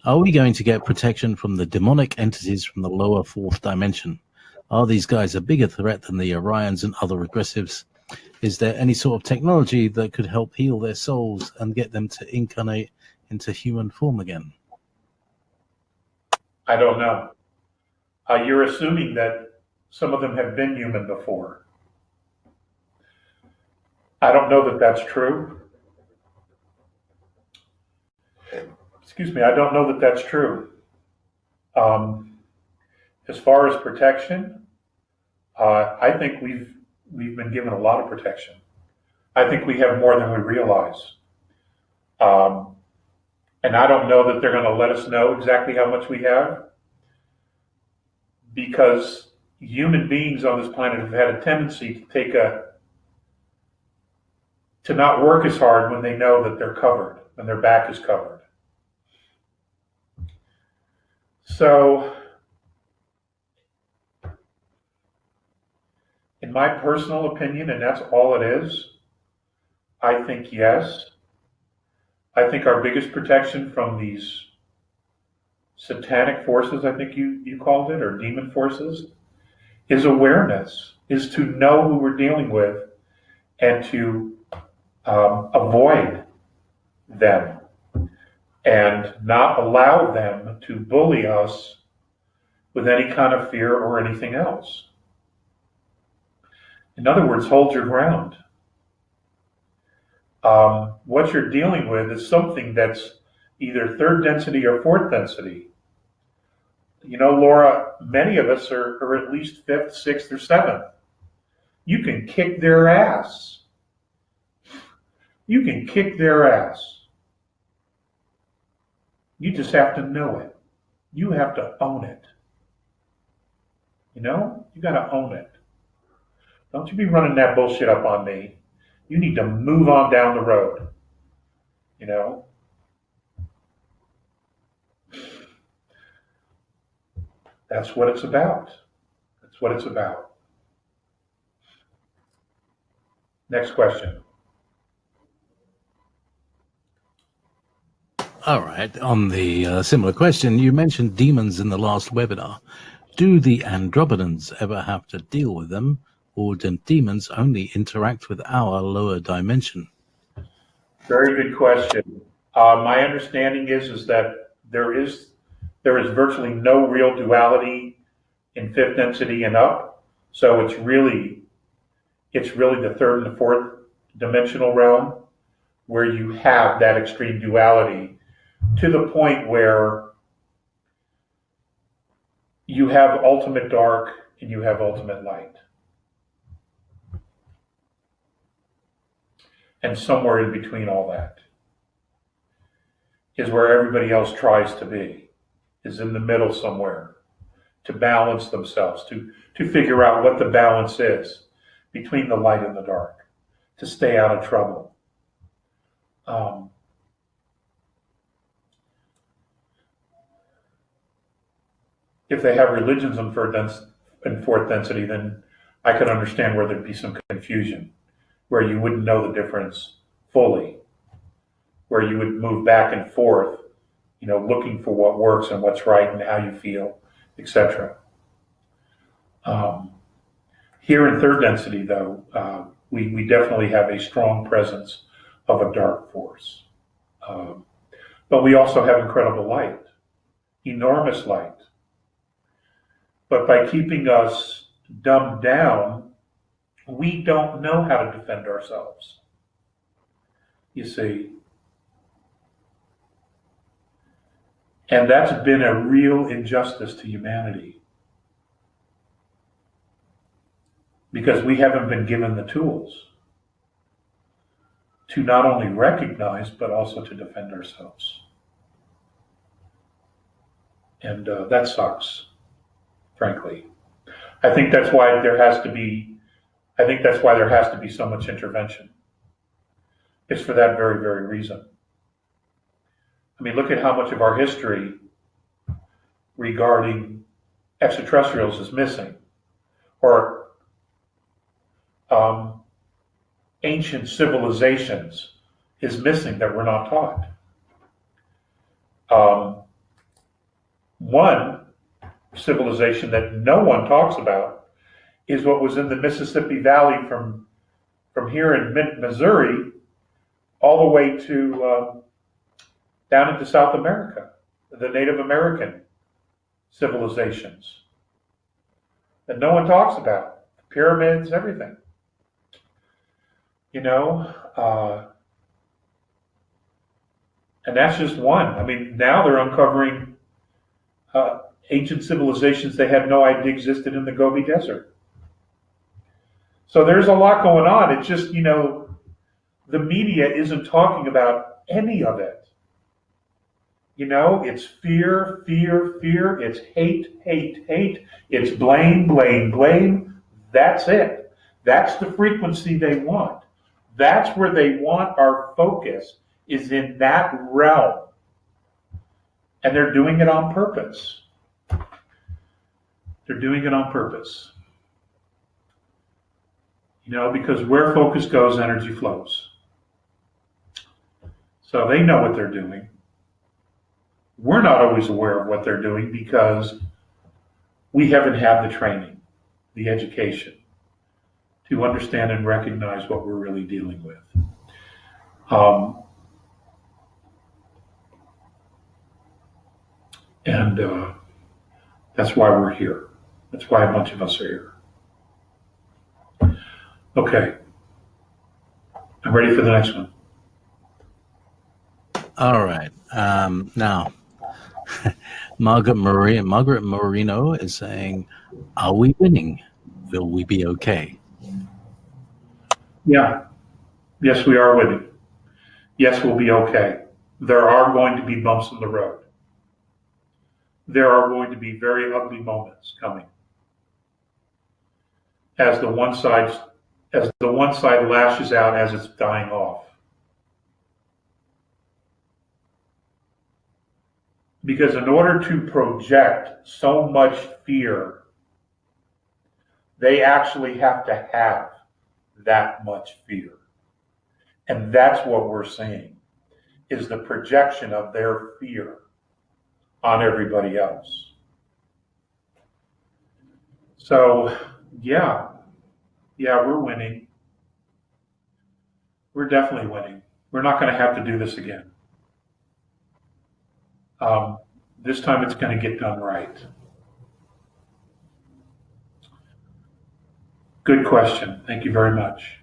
Are we going to get protection from the demonic entities from the lower fourth dimension? Are these guys a bigger threat than the Orions and other aggressives? Is there any sort of technology that could help heal their souls and get them to incarnate into human form again? I don't know. You're assuming that some of them have been human before. I don't know that that's true. Excuse me, I don't know that that's true. As far as protection, I think we've been given a lot of protection. I think we have more than we realize. And I don't know that they're going to let us know exactly how much we have, because human beings on this planet have had a tendency to not work as hard when they know that they're covered, when their back is covered. So, in my personal opinion, and that's all it is, I think yes. I think our biggest protection from these satanic forces, I think you called it, or demon forces, is awareness, is to know who we're dealing with and to avoid them and not allow them to bully us with any kind of fear or anything else. In other words, hold your ground. What you're dealing with is something that's either third density or fourth density. You know, Laura, many of us are at least fifth, sixth, or seventh. You can kick their ass. You can kick their ass. You just have to know it. You have to own it. You know, you got to own it. Don't you be running that bullshit up on me. You need to move on down the road. You know? That's what it's about. That's what it's about. Next question. All right. On the similar question, you mentioned demons in the last webinar. Do the andromedans ever have to deal with them, or do demons only interact with our lower dimension? Very good question. My understanding is that there is virtually no real duality in fifth density and up. So it's really the third and the fourth dimensional realm where you have that extreme duality, to the point where you have ultimate dark and you have ultimate light. And somewhere in between all that is where everybody else tries to be, is in the middle somewhere, to balance themselves, to figure out what the balance is between the light and the dark, to stay out of trouble. If they have religions in fourth density, then I could understand where there'd be some confusion, where you wouldn't know the difference fully, where you would move back and forth, you know, looking for what works and what's right and how you feel, etc. Here in third density, though, we definitely have a strong presence of a dark force. But we also have incredible light, enormous light. But by keeping us dumbed down, we don't know how to defend ourselves. You see. And that's been a real injustice to humanity, because we haven't been given the tools to not only recognize, but also to defend ourselves. And that sucks, frankly. I think that's why there has to be so much intervention. It's for that very, very reason. I mean, look at how much of our history regarding extraterrestrials is missing, or ancient civilizations is missing that we're not taught. One civilization that no one talks about is what was in the Mississippi Valley from here in Missouri all the way to down into South America, the Native American civilizations that no one talks about, the pyramids, everything. You know, and that's just one. I mean, now they're uncovering ancient civilizations they had no idea existed in the Gobi Desert. So there's a lot going on. It's just, you know, the media isn't talking about any of it. You know, it's fear, fear, fear. It's hate, hate, hate. It's blame, blame, blame. That's it. That's the frequency they want. That's where they want our focus, is in that realm. And they're doing it on purpose. They're doing it on purpose. You know, because where focus goes, energy flows. So they know what they're doing. We're not always aware of what they're doing because we haven't had the training, the education to understand and recognize what we're really dealing with. And that's why we're here. That's why a bunch of us are here. Okay. I'm ready for the next one. All right. Now, Margaret Moreno is saying, are we winning? Will we be okay? Yeah. Yes, we are winning. Yes, we'll be okay. There are going to be bumps in the road. There are going to be very ugly moments coming as the one side lashes out as it's dying off. Because in order to project so much fear, they actually have to have that much fear. And that's what we're seeing, is the projection of their fear on everybody else. So, yeah, we're winning. We're definitely winning. We're not going to have to do this again. This time it's going to get done right. Good question. Thank you very much.